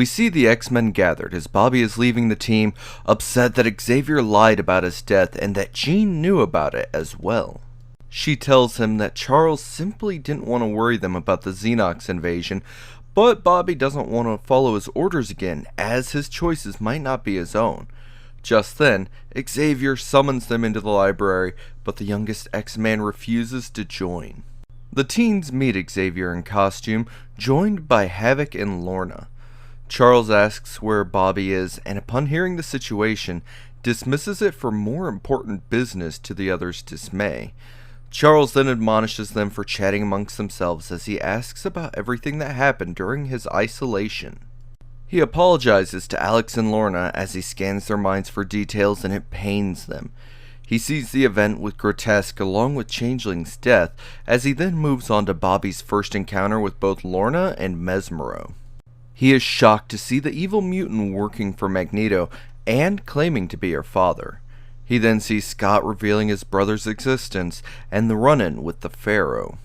We see the X-Men gathered as Bobby is leaving the team, upset that Xavier lied about his death and that Jean knew about it as well. She tells him that Charles simply didn't want to worry them about the Xenox invasion, but Bobby doesn't want to follow his orders again, as his choices might not be his own. Just then, Xavier summons them into the library, but the youngest X-Man refuses to join. The teens meet Xavier in costume, joined by Havoc and Lorna. Charles asks where Bobby is, and upon hearing the situation, dismisses it for more important business to the others' dismay. Charles then admonishes them for chatting amongst themselves as he asks about everything that happened during his isolation. He apologizes to Alex and Lorna as he scans their minds for details and it pains them. He sees the event with Grotesque along with Changeling's death as he then moves on to Bobby's first encounter with both Lorna and Mesmero. He is shocked to see the evil mutant working for Magneto and claiming to be her father. He then sees Scott revealing his brother's existence and the run-in with the Pharaoh.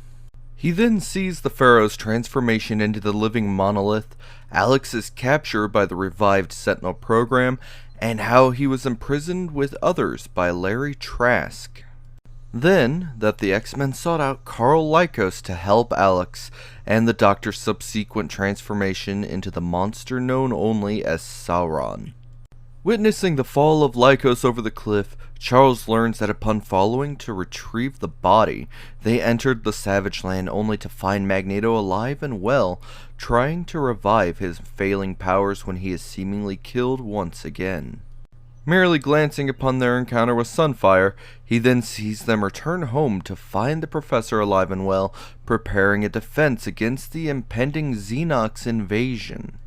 He then sees the Pharaoh's transformation into the living monolith, Alex's capture by the revived Sentinel program, and how he was imprisoned with others by Larry Trask. Then, that the X-Men sought out Karl Lykos to help Alex, and the Doctor's subsequent transformation into the monster known only as Sauron. Witnessing the fall of Lykos over the cliff, Charles learns that upon following to retrieve the body, they entered the Savage Land only to find Magneto alive and well, trying to revive his failing powers when he is seemingly killed once again. Merely glancing upon their encounter with Sunfire, he then sees them return home to find the Professor alive and well, preparing a defense against the impending Xenox invasion.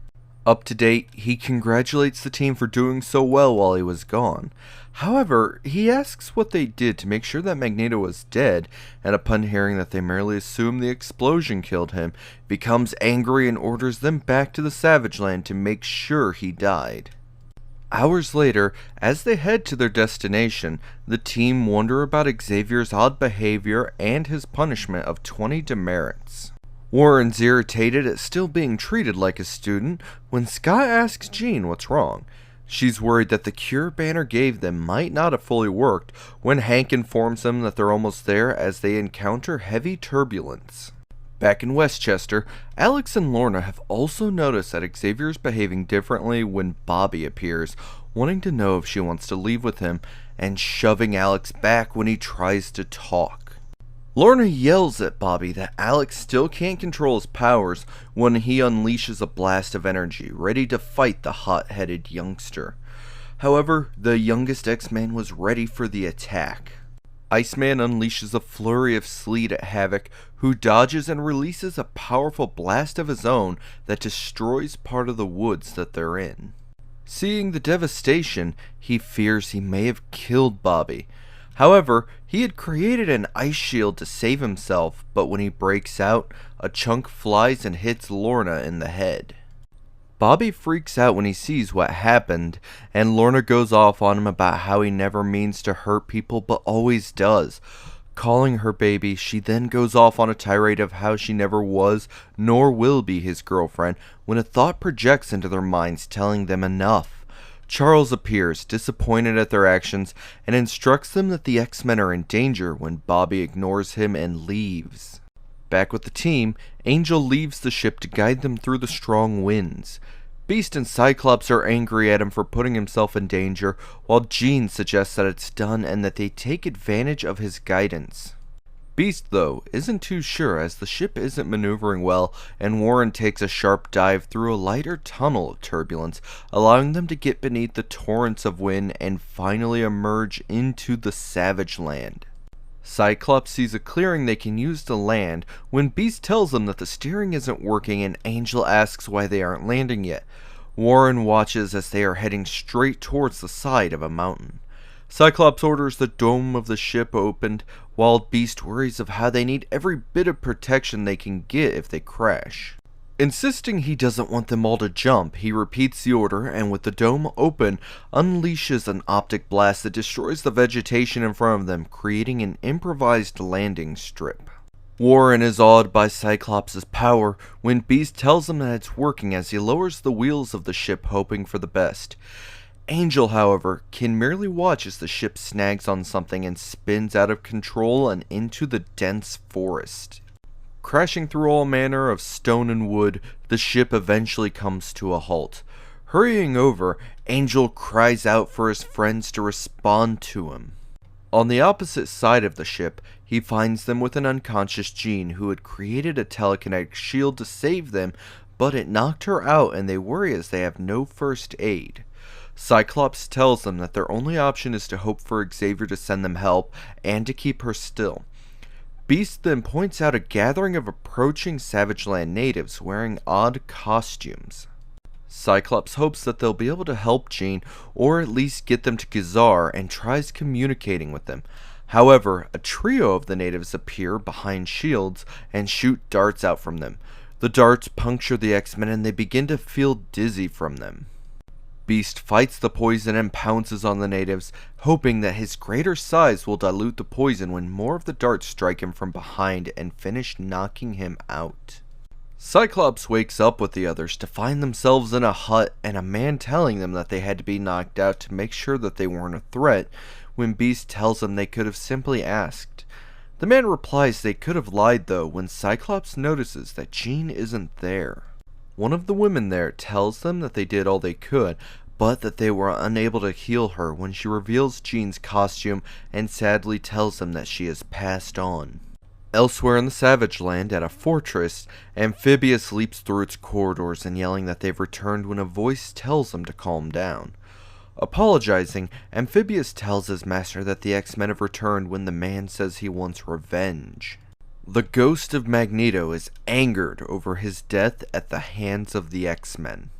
Up to date, he congratulates the team for doing so well while he was gone. However, he asks what they did to make sure that Magneto was dead, and upon hearing that they merely assume the explosion killed him, becomes angry and orders them back to the Savage Land to make sure he died. Hours later, as they head to their destination, the team wonder about Xavier's odd behavior and his punishment of 20 demerits. Warren's irritated at still being treated like a student when Scott asks Jean what's wrong. She's worried that the cure Banner gave them might not have fully worked when Hank informs them that they're almost there as they encounter heavy turbulence. Back in Westchester, Alex and Lorna have also noticed that Xavier's behaving differently when Bobby appears, wanting to know if she wants to leave with him, and shoving Alex back when he tries to talk. Lorna yells at Bobby that Alex still can't control his powers when he unleashes a blast of energy, ready to fight the hot-headed youngster. However, the youngest X-Man was ready for the attack. Iceman unleashes a flurry of sleet at Havoc, who dodges and releases a powerful blast of his own that destroys part of the woods that they're in. Seeing the devastation, he fears he may have killed Bobby. However, he had created an ice shield to save himself, but when he breaks out, a chunk flies and hits Lorna in the head. Bobby freaks out when he sees what happened, and Lorna goes off on him about how he never means to hurt people but always does. Calling her baby, she then goes off on a tirade of how she never was nor will be his girlfriend when a thought projects into their minds telling them enough. Charles appears, disappointed at their actions, and instructs them that the X-Men are in danger when Bobby ignores him and leaves. Back with the team, Angel leaves the ship to guide them through the strong winds. Beast and Cyclops are angry at him for putting himself in danger, while Jean suggests that it's done and that they take advantage of his guidance. Beast, though, isn't too sure as the ship isn't maneuvering well, and Warren takes a sharp dive through a lighter tunnel of turbulence, allowing them to get beneath the torrents of wind and finally emerge into the Savage Land. Cyclops sees a clearing they can use to land when Beast tells them that the steering isn't working and Angel asks why they aren't landing yet. Warren watches as they are heading straight towards the side of a mountain. Cyclops orders the dome of the ship opened, while Beast worries of how they need every bit of protection they can get if they crash. Insisting he doesn't want them all to jump, he repeats the order and with the dome open, unleashes an optic blast that destroys the vegetation in front of them, creating an improvised landing strip. Warren is awed by Cyclops' power when Beast tells him that it's working as he lowers the wheels of the ship, hoping for the best. Angel, however, can merely watch as the ship snags on something and spins out of control and into the dense forest. Crashing through all manner of stone and wood, the ship eventually comes to a halt. Hurrying over, Angel cries out for his friends to respond to him. On the opposite side of the ship, he finds them with an unconscious Jean who had created a telekinetic shield to save them, but it knocked her out and they worry as they have no first aid. Cyclops tells them that their only option is to hope for Xavier to send them help and to keep her still. Beast then points out a gathering of approaching Savage Land natives wearing odd costumes. Cyclops hopes that they'll be able to help Jean, or at least get them to Gazar, and tries communicating with them. However, a trio of the natives appear behind shields and shoot darts out from them. The darts puncture the X-Men and they begin to feel dizzy from them. Beast fights the poison and pounces on the natives, hoping that his greater size will dilute the poison when more of the darts strike him from behind and finish knocking him out. Cyclops wakes up with the others to find themselves in a hut and a man telling them that they had to be knocked out to make sure that they weren't a threat, when Beast tells them they could have simply asked. The man replies they could have lied though when Cyclops notices that Jean isn't there. One of the women there tells them that they did all they could, but that they were unable to heal her when she reveals Jean's costume and sadly tells them that she has passed on. Elsewhere in the Savage Land, at a fortress, Amphibious leaps through its corridors and yelling that they've returned when a voice tells them to calm down. Apologizing, Amphibious tells his master that the X-Men have returned when the man says he wants revenge. The ghost of Magneto is angered over his death at the hands of the X-Men.